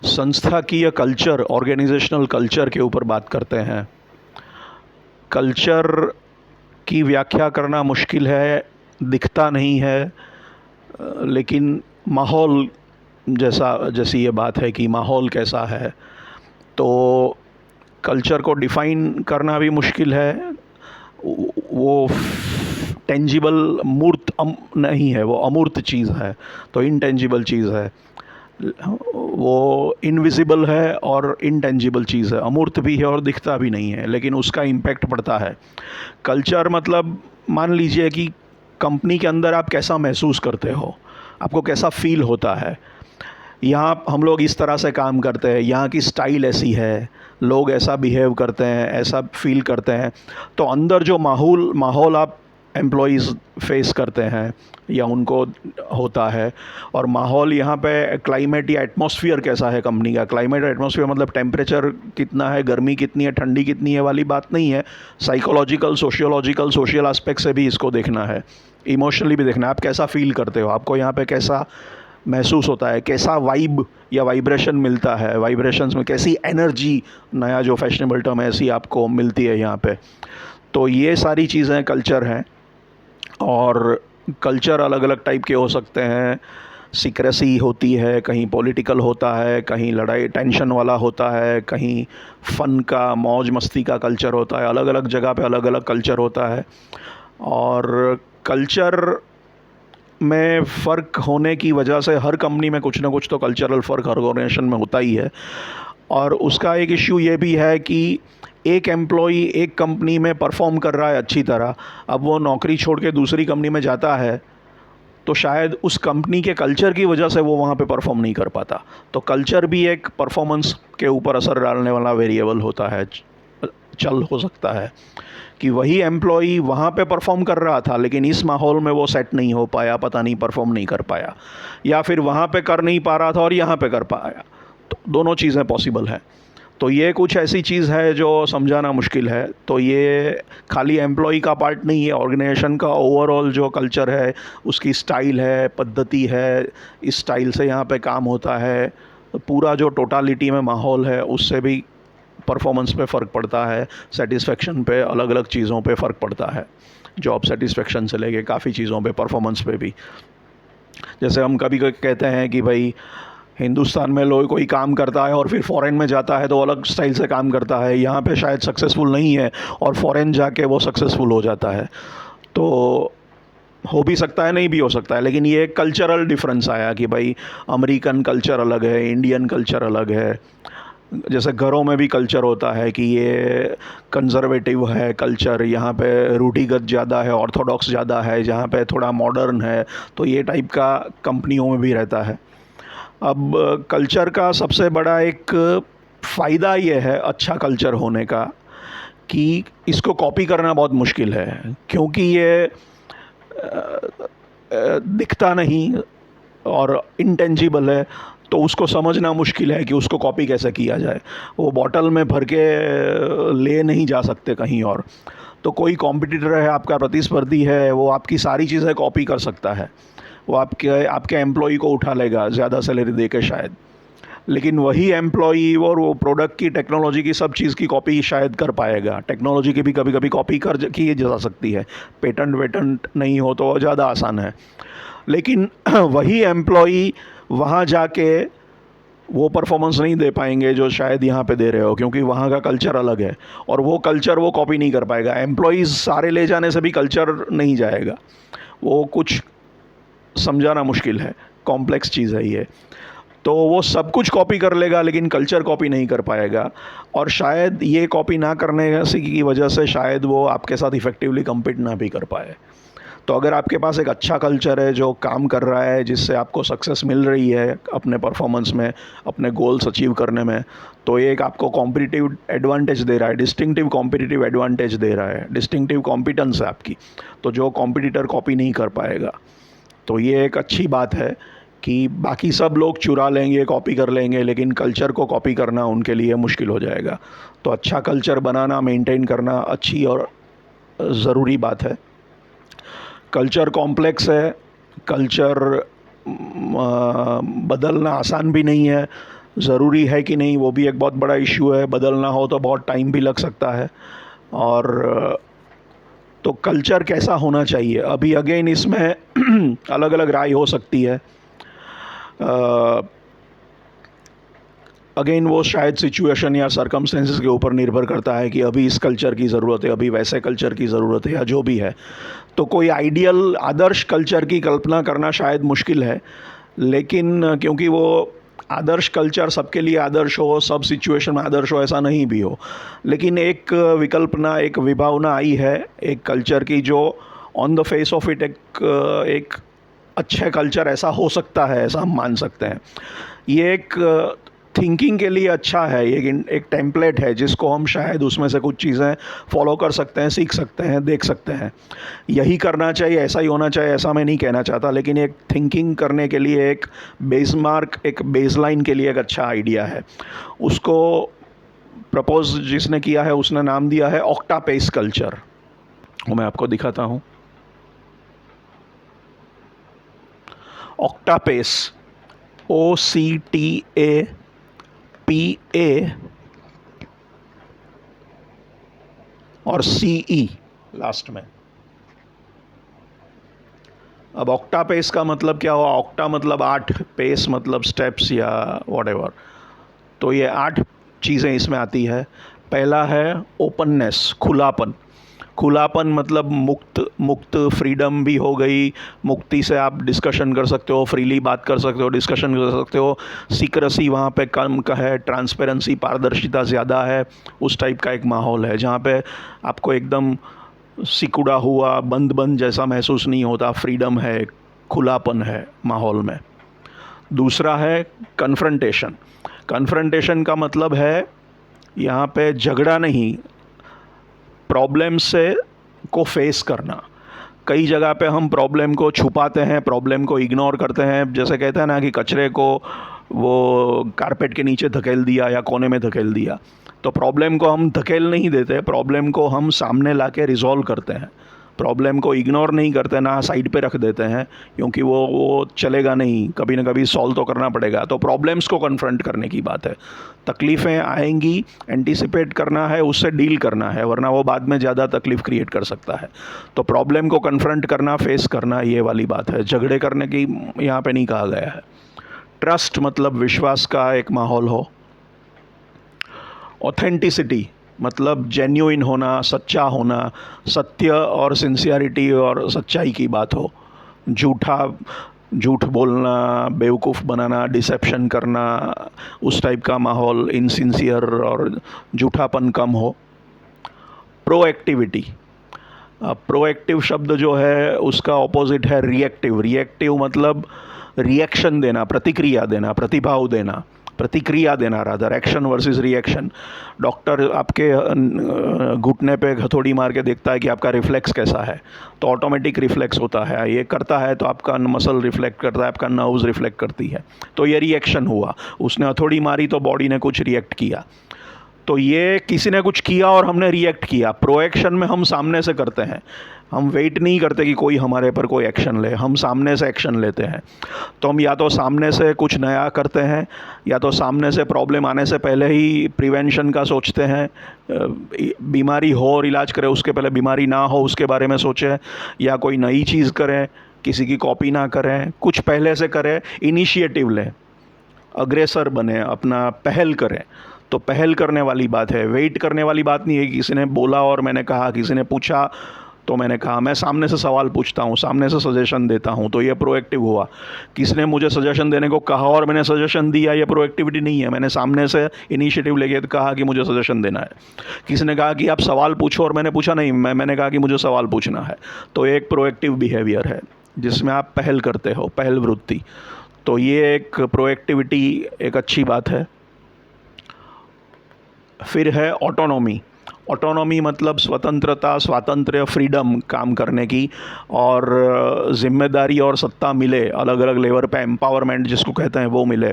संस्थाकीय culture, organisational culture के ऊपर बात करते हैं। कल्चर की व्याख्या करना मुश्किल है, दिखता नहीं है, लेकिन माहौल जैसी ये बात है कि माहौल कैसा है, तो कल्चर को डिफ़ाइन करना भी मुश्किल है। वो टेंजिबल नहीं है, वो अमूर्त चीज़ है, तो इनटेंजिबल चीज़ है। वो इनविजिबल है और इनटेंजिबल चीज़ है, अमूर्त भी है और दिखता भी नहीं है, लेकिन उसका इम्पैक्ट पड़ता है। कल्चर मतलब मान लीजिए कि कंपनी के अंदर आप कैसा महसूस करते हो, आपको कैसा फील होता है। यहाँ हम लोग इस तरह से काम करते हैं, यहाँ की स्टाइल ऐसी है, लोग ऐसा बिहेव करते हैं, ऐसा फील करते हैं। तो अंदर जो माहौल आप एम्प्लॉइज़ फेस करते हैं या उनको होता है, और माहौल यहाँ पे क्लाइमेट या एटमॉस्फेयर कैसा है कंपनी का। क्लाइमेट एटमॉस्फेयर मतलब टेम्परेचर कितना है, गर्मी कितनी है, ठंडी कितनी है वाली बात नहीं है। साइकोलॉजिकल, सोशियोलॉजिकल, सोशल एस्पेक्ट से भी इसको देखना है, इमोशनली भी देखना है। आप कैसा फील करते हो, आपको यहाँ पे कैसा महसूस होता है, कैसा वाइब या वाइब्रेशन मिलता है, वाइब्रेशंस में कैसी एनर्जी, नया जो फैशनेबल टर्म है, ऐसी आपको मिलती है यहाँ पे। तो ये सारी चीज़ें कल्चर हैं। और कल्चर अलग अलग टाइप के हो सकते हैं। सीक्रेसी होती है, कहीं पॉलिटिकल होता है, कहीं लड़ाई टेंशन वाला होता है, कहीं फ़न का, मौज मस्ती का कल्चर होता है। अलग अलग जगह पे अलग अलग कल्चर होता है। और कल्चर में फ़र्क होने की वजह से हर कंपनी में कुछ ना कुछ तो कल्चरल फ़र्क हर ऑर्गेनाइजेशन में होता ही है। और उसका एक इश्यू ये भी है कि एक एम्प्लॉई एक कंपनी में परफॉर्म कर रहा है अच्छी तरह, अब वो नौकरी छोड़ के दूसरी कंपनी में जाता है, तो शायद उस कंपनी के कल्चर की वजह से वो वहाँ पे परफॉर्म नहीं कर पाता। तो कल्चर भी एक परफॉर्मेंस के ऊपर असर डालने वाला वेरिएबल होता है, चल हो सकता है कि वही एम्प्लॉई वहाँ पे परफॉर्म कर रहा था, लेकिन इस माहौल में वो सेट नहीं हो पाया, पता नहीं परफॉर्म नहीं कर पाया, या फिर वहाँ पे कर नहीं पा रहा था और यहाँ पे कर पाया। तो दोनों चीज़ें पॉसिबल हैं। तो ये कुछ ऐसी चीज़ है जो समझाना मुश्किल है। तो ये खाली एम्प्लॉई का पार्ट नहीं है, ऑर्गेनाइजेशन का ओवरऑल जो कल्चर है, उसकी स्टाइल है, पद्धति है, इस स्टाइल से यहाँ पे काम होता है, पूरा जो टोटालिटी में माहौल है उससे भी परफॉर्मेंस पे फ़र्क पड़ता है, सेटिस्फेक्शन पे, अलग अलग चीज़ों पे फ़र्क पड़ता है। जॉब सेटिस्फेक्शन से लेके काफ़ी चीज़ों पे, परफॉर्मेंस पे भी। जैसे हम कभी कभी कहते हैं कि भाई हिंदुस्तान में लोग कोई काम करता है और फिर फॉरेन में जाता है तो अलग स्टाइल से काम करता है, यहाँ पे शायद सक्सेसफुल नहीं है और फॉरेन जाके वो सक्सेसफुल हो जाता है। तो हो भी सकता है, नहीं भी हो सकता है, लेकिन ये कल्चरल डिफरेंस आया कि भाई अमेरिकन कल्चर अलग है, इंडियन कल्चर अलग है। जैसे घरों में भी कल्चर होता है कि ये कंजर्वेटिव है कल्चर, यहाँ पे रूढ़िगत ज़्यादा है, ऑर्थोडॉक्स ज़्यादा है, जहाँ पे थोड़ा मॉडर्न है, तो ये टाइप का कंपनियों में भी रहता है। अब कल्चर का सबसे बड़ा एक फ़ायदा ये है अच्छा कल्चर होने का कि इसको कॉपी करना बहुत मुश्किल है, क्योंकि ये दिखता नहीं और इंटेंजिबल है, तो उसको समझना मुश्किल है कि उसको कॉपी कैसे किया जाए। वो बॉटल में भर के ले नहीं जा सकते कहीं और। तो कोई कॉम्पिटिटर है, आपका प्रतिस्पर्धी है, वो आपकी सारी चीज़ें कॉपी कर सकता है, वो आपके एम्प्लॉई को उठा लेगा ज़्यादा सैलरी दे के शायद, लेकिन वही एम्प्लॉई और वो प्रोडक्ट की, टेक्नोलॉजी की, सब चीज़ की कॉपी शायद कर पाएगा। टेक्नोलॉजी की भी कभी कभी कॉपी की जा सकती है, पेटेंट वेटेंट नहीं हो तो ज़्यादा आसान है। लेकिन वही एम्प्लॉई वहाँ जाके वो परफॉर्मेंस नहीं दे पाएंगे जो शायद यहाँ पे दे रहे हो, क्योंकि वहाँ का कल्चर अलग है और वो कल्चर वो कॉपी नहीं कर पाएगा। एम्प्लॉयज़ सारे ले जाने से भी कल्चर नहीं जाएगा, वो कुछ समझाना मुश्किल है, कॉम्प्लेक्स चीज़ है ये। तो वो सब कुछ कॉपी कर लेगा लेकिन कल्चर कॉपी नहीं कर पाएगा, और शायद ये कॉपी ना करने से की वजह से शायद वो आपके साथ इफ़ेक्टिवली कम्पीट ना भी कर पाए। तो अगर आपके पास एक अच्छा कल्चर है जो काम कर रहा है, जिससे आपको सक्सेस मिल रही है अपने परफॉर्मेंस में, अपने गोल्स अचीव करने में, तो ये एक आपको कॉम्पिटिटिव एडवांटेज दे रहा है, डिस्टिंक्टिव कॉम्पिटिटिव एडवांटेज दे रहा है, डिस्टिंक्टिव कॉम्पिटेंस है आपकी, तो जो कॉम्पिटिटर कॉपी नहीं कर पाएगा। तो ये एक अच्छी बात है कि बाकी सब लोग चुरा लेंगे, कॉपी कर लेंगे, लेकिन कल्चर को कॉपी करना उनके लिए मुश्किल हो जाएगा। तो अच्छा कल्चर बनाना, मेंटेन करना अच्छी और ज़रूरी बात है। कल्चर कॉम्प्लेक्स है, कल्चर बदलना आसान भी नहीं है, ज़रूरी है कि नहीं वो भी एक बहुत बड़ा इश्यू है, बदलना हो तो बहुत टाइम भी लग सकता है। और तो कल्चर कैसा होना चाहिए, अभी अगेन इसमें अलग अलग राय हो सकती है। अगेन वो शायद सिचुएशन या सरकमस्टेंसेस के ऊपर निर्भर करता है कि अभी इस कल्चर की ज़रूरत है, अभी वैसे कल्चर की ज़रूरत है, या जो भी है। तो कोई आइडियल आदर्श कल्चर की कल्पना करना शायद मुश्किल है, लेकिन क्योंकि वो आदर्श कल्चर सबके लिए आदर्श हो, सब सिचुएशन में आदर्श हो, ऐसा नहीं भी हो। लेकिन एक विकल्पना, एक विभावना आई है एक कल्चर की, जो on the face of it एक अच्छा कल्चर ऐसा हो सकता है, ऐसा हम मान सकते हैं। ये एक थिंकिंग के लिए अच्छा है, एक टेम्पलेट है जिसको हम शायद उसमें से कुछ चीज़ें फॉलो कर सकते हैं, सीख सकते हैं, देख सकते हैं। यही करना चाहिए, ऐसा ही होना चाहिए, ऐसा मैं नहीं कहना चाहता, लेकिन एक थिंकिंग करने के लिए एक बेसमार्क, एक बेसलाइन के लिए एक अच्छा आइडिया है। उसको प्रपोज जिसने किया है उसने नाम दिया है ऑक्टापेस कल्चर। वो मैं आपको दिखाता हूँ। ऑक्टापेस, OCTAPA और CE लास्ट में। अब ऑक्टापेस का मतलब क्या हुआ? ऑक्टा मतलब 8, पेस मतलब स्टेप्स या व्हाटएवर। तो ये 8 चीज़ें इसमें आती है। पहला है ओपननेस, खुलापन। खुलापन मतलब मुक्त फ्रीडम भी हो गई। मुक्ति से आप डिस्कशन कर सकते हो, फ्रीली बात कर सकते हो, डिस्कशन कर सकते हो। सीक्रेसी वहाँ पे कम का है, ट्रांसपेरेंसी, पारदर्शिता ज़्यादा है। उस टाइप का एक माहौल है जहाँ पे आपको एकदम सिकुड़ा हुआ, बंद जैसा महसूस नहीं होता। फ्रीडम है, खुलापन है माहौल में। दूसरा है कन्फ्रंटेशन। कन्फ्रंटेशन का मतलब है यहाँ पे झगड़ा नहीं, प्रॉब्लम से को फेस करना। कई जगह पे हम प्रॉब्लम को छुपाते हैं, प्रॉब्लम को इग्नोर करते हैं। जैसे कहते हैं ना कि कचरे को वो कारपेट के नीचे धकेल दिया या कोने में धकेल दिया। तो प्रॉब्लम को हम धकेल नहीं देते, प्रॉब्लम को हम सामने ला के रिजॉल्व करते हैं। प्रॉब्लम को इग्नोर नहीं करते, ना साइड पे रख देते हैं, क्योंकि वो चलेगा नहीं, कभी ना कभी सॉल्व तो करना पड़ेगा। तो प्रॉब्लम्स को कन्फ्रंट करने की बात है। तकलीफ़ें आएंगी, एंटिसिपेट करना है, उससे डील करना है, वरना वो बाद में ज़्यादा तकलीफ़ क्रिएट कर सकता है। तो प्रॉब्लम को कन्फ्रंट करना, फेस करना, ये वाली बात है। झगड़े करने की यहाँ पे नहीं कहा गया है। ट्रस्ट मतलब विश्वास का एक माहौल हो। ऑथेंटिसिटी मतलब जेन्युइन होना, सच्चा होना, सत्य और सिंसियरिटी और सच्चाई की बात हो। झूठ बोलना, बेवकूफ़ बनाना, डिसेप्शन करना, उस टाइप का माहौल, इनसिंसियर और झूठापन कम हो। प्रोएक्टिविटी, प्रोएक्टिव शब्द जो है उसका ऑपोजिट है रिएक्टिव। रिएक्टिव मतलब रिएक्शन देना, प्रतिक्रिया देना, प्रतिभाव देना, प्रतिक्रिया देना, rather action versus reaction. Doctor आपके घुटने पे हथौड़ी मार के देखता है कि आपका रिफ्लेक्स कैसा है, तो ऑटोमेटिक रिफ्लेक्स होता है। ये करता है तो आपका मसल रिफ्लेक्ट करता है, आपका नर्व्स रिफ्लेक्ट करती है। तो ये रिएक्शन हुआ, उसने हथौड़ी मारी तो बॉडी ने कुछ रिएक्ट किया। तो ये किसी ने कुछ किया और हमने रिएक्ट किया। प्रोएक्शन में हम सामने से करते हैं, हम वेट नहीं करते कि कोई हमारे पर कोई एक्शन ले, हम सामने से एक्शन लेते हैं। तो हम या तो सामने से कुछ नया करते हैं, या तो सामने से प्रॉब्लम आने से पहले ही प्रिवेंशन का सोचते हैं। बीमारी हो और इलाज करें, उसके पहले बीमारी ना हो उसके बारे में सोचें, या कोई नई चीज़ करें, किसी की कॉपी ना करें, कुछ पहले से करें, इनिशिएटिव लें, अग्रेसर बने, अपना पहल करें। तो पहल करने वाली बात है, वेट करने वाली बात नहीं है। किसी ने बोला और मैंने कहा, किसी ने पूछा तो मैंने कहा। मैं सामने से सवाल पूछता हूँ, सामने से सजेशन देता हूँ, तो ये प्रोएक्टिव हुआ। किसी ने मुझे सजेशन देने को कहा और मैंने सजेशन दिया, ये प्रोएक्टिविटी नहीं है। मैंने सामने से इनिशिएटिव लेके कहा कि मुझे सजेशन देना है। किसी ने कहा कि आप सवाल पूछो और मैंने पूछा नहीं, मैंने कहा कि मुझे सवाल पूछना है। तो एक प्रोएक्टिव बिहेवियर है जिसमें आप पहल करते हो, पहल वृत्ति। तो ये एक प्रोएक्टिविटी एक अच्छी बात है। फिर है ऑटोनॉमी। ऑटोनॉमी मतलब स्वतंत्रता, स्वातंत्र्य, फ्रीडम काम करने की, और जिम्मेदारी और सत्ता मिले अलग अलग लेवल पे, एम्पावरमेंट जिसको कहते हैं वो मिले।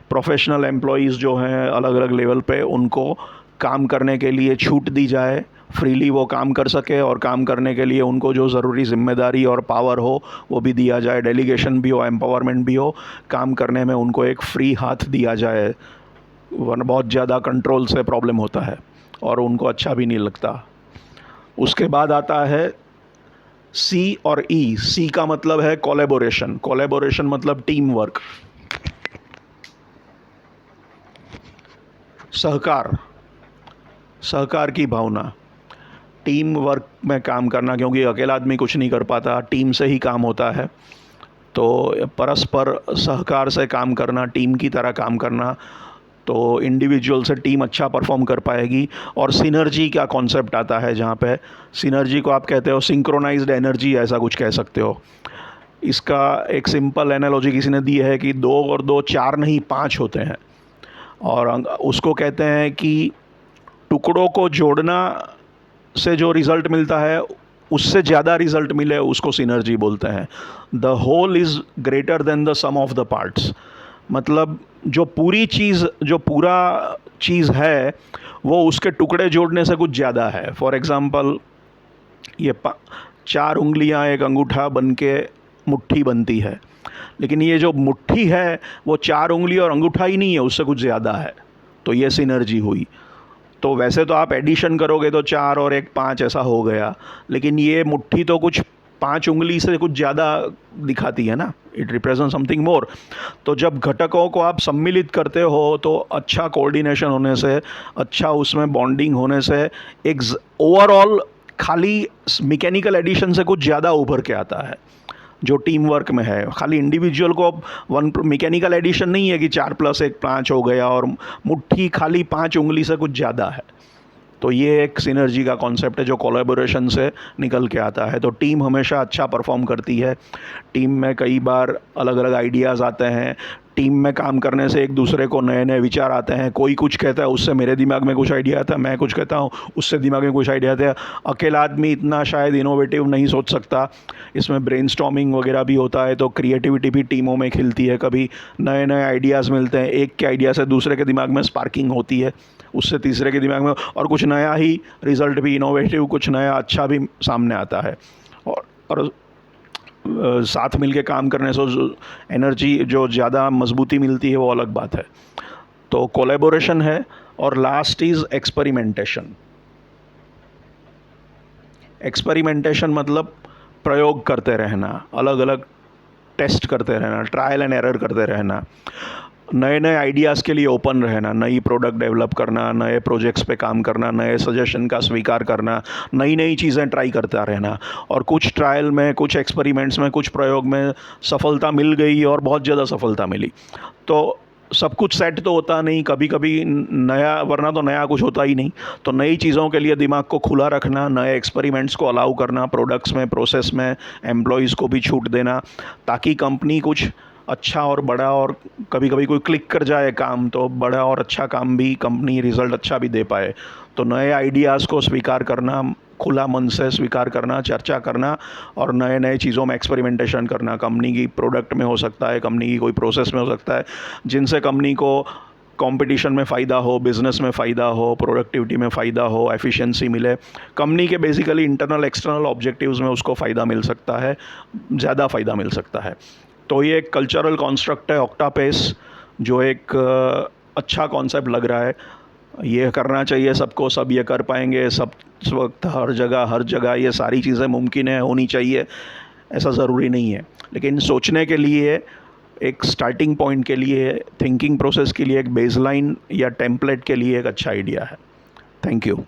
प्रोफेशनल एम्प्लॉयज़ जो हैं अलग अलग लेवल पे, उनको काम करने के लिए छूट दी जाए, फ्रीली वो काम कर सके और काम करने के लिए उनको जो ज़रूरी जिम्मेदारी और पावर हो वो भी दिया जाए, डेलीगेशन भी हो, एम्पावरमेंट भी हो, काम करने में उनको एक फ्री हाथ दिया जाए, वरना बहुत ज़्यादा कंट्रोल से प्रॉब्लम होता है और उनको अच्छा भी नहीं लगता। उसके बाद आता है सी और ई। सी का मतलब है कोलैबोरेशन। कोलैबोरेशन मतलब टीम वर्क, सहकार, सहकार की भावना, टीम वर्क में काम करना, क्योंकि अकेला आदमी कुछ नहीं कर पाता, टीम से ही काम होता है। तो परस्पर सहकार से काम करना, टीम की तरह काम करना, तो इंडिविजुअल से टीम अच्छा परफॉर्म कर पाएगी। और सिनर्जी का कॉन्सेप्ट आता है, जहाँ पे सिनर्जी को आप कहते हो सिंक्रोनाइज्ड एनर्जी, ऐसा कुछ कह सकते हो। इसका एक सिंपल एनालॉजी किसी ने दी है कि 2 और 2 4 नहीं 5 होते हैं, और उसको कहते हैं कि टुकड़ों को जोड़ना से जो रिज़ल्ट मिलता है उससे ज़्यादा रिज़ल्ट मिले उसको सिनर्जी बोलते हैं। The whole is greater than the sum of the parts. मतलब जो पूरी चीज़, जो पूरा चीज़ है वो उसके टुकड़े जोड़ने से कुछ ज़्यादा है। फॉर एग्ज़ाम्पल, ये 4 उंगलियां एक अंगूठा बन के मुट्ठी बनती है, लेकिन ये जो मुट्ठी है वो 4 उंगली और अंगूठा ही नहीं है, उससे कुछ ज़्यादा है। तो ये सिनर्जी हुई। तो वैसे तो आप एडिशन करोगे तो 4 और 1 5 ऐसा हो गया, लेकिन ये मुट्ठी तो कुछ 5 उंगली से कुछ ज़्यादा दिखाती है ना, इट रिप्रेजेंट समथिंग मोर। तो जब घटकों को आप सम्मिलित करते हो तो अच्छा कोऑर्डिनेशन होने से, अच्छा उसमें बॉन्डिंग होने से एक ओवरऑल खाली मैकेनिकल एडिशन से कुछ ज़्यादा उभर के आता है जो टीम वर्क में है। खाली इंडिविजुअल को वन मैकेनिकल एडिशन नहीं है कि 4 + 1 5 हो गया, और मुट्ठी खाली 5 उंगली से कुछ ज़्यादा है। तो ये एक सिनर्जी का कॉन्सेप्ट है जो कोलैबोरेशन से निकल के आता है। तो टीम हमेशा अच्छा परफॉर्म करती है। टीम में कई बार अलग अलग आइडियाज़ आते हैं। टीम में काम करने से एक दूसरे को नए नए विचार आते हैं। कोई कुछ कहता है, उससे मेरे दिमाग में कुछ आइडिया आता है, मैं कुछ कहता हूँ, उससे दिमाग में कुछ आइडिया आता है। अकेला आदमी इतना शायद इनोवेटिव नहीं सोच सकता, इसमें ब्रेनस्टॉर्मिंग वगैरह भी होता है, तो क्रिएटिविटी भी टीमों में खिलती है। कभी नए नए आइडियाज़ मिलते हैं, एक के आइडिया से दूसरे के दिमाग में स्पार्किंग होती है, उससे तीसरे के दिमाग में, और कुछ नया ही रिज़ल्ट भी, इनोवेटिव कुछ नया अच्छा भी सामने आता है। और साथ मिलके काम करने से एनर्जी जो ज़्यादा मजबूती मिलती है वो अलग बात है। तो कोलैबोरेशन है। और लास्ट इज़ एक्सपेरिमेंटेशन। एक्सपेरिमेंटेशन मतलब प्रयोग करते रहना, अलग अलग टेस्ट करते रहना, ट्रायल एंड एरर करते रहना, नए नए आइडियाज़ के लिए ओपन रहना, नई प्रोडक्ट डेवलप करना, नए प्रोजेक्ट्स पे काम करना, नए सजेशन का स्वीकार करना, नई नई चीज़ें ट्राई करता रहना। और कुछ ट्रायल में, कुछ एक्सपेरिमेंट्स में, कुछ प्रयोग में सफलता मिल गई और बहुत ज़्यादा सफलता मिली। तो सब कुछ सेट तो होता नहीं, कभी कभी नया, वरना तो नया कुछ होता ही नहीं। तो नई चीज़ों के लिए दिमाग को खुला रखना, नए एक्सपेरिमेंट्स को अलाउ करना, प्रोडक्ट्स में, प्रोसेस में, एम्प्लॉयज़ को भी छूट देना, ताकि कंपनी कुछ अच्छा और बड़ा, और कभी कभी कोई क्लिक कर जाए काम, तो बड़ा और अच्छा काम भी कंपनी, रिज़ल्ट अच्छा भी दे पाए। तो नए आइडियाज़ को स्वीकार करना, खुला मन से स्वीकार करना, चर्चा करना, और नए नए चीज़ों में एक्सपेरिमेंटेशन करना। कंपनी की प्रोडक्ट में हो सकता है, कंपनी की कोई प्रोसेस में हो सकता है, जिनसे कंपनी को कंपटीशन में फ़ायदा हो, बिज़नेस में फ़ायदा हो, प्रोडक्टिविटी में फ़ायदा हो, एफिशिएंसी मिले। कंपनी के बेसिकली इंटरनल एक्सटर्नल ऑब्जेक्टिव्स में उसको फ़ायदा मिल सकता है, ज़्यादा फ़ायदा मिल सकता है। तो ये एक कल्चरल कॉन्स्ट्रक्ट है ऑक्टापेस, जो एक अच्छा कॉन्सेप्ट लग रहा है। ये करना चाहिए सबको, सब ये कर पाएंगे, सब वक्त हर जगह ये सारी चीज़ें मुमकिन है, होनी चाहिए, ऐसा ज़रूरी नहीं है। लेकिन सोचने के लिए, एक स्टार्टिंग पॉइंट के लिए, थिंकिंग प्रोसेस के लिए, एक बेसलाइन या टेम्पलेट के लिए एक अच्छा आइडिया है। Thank you.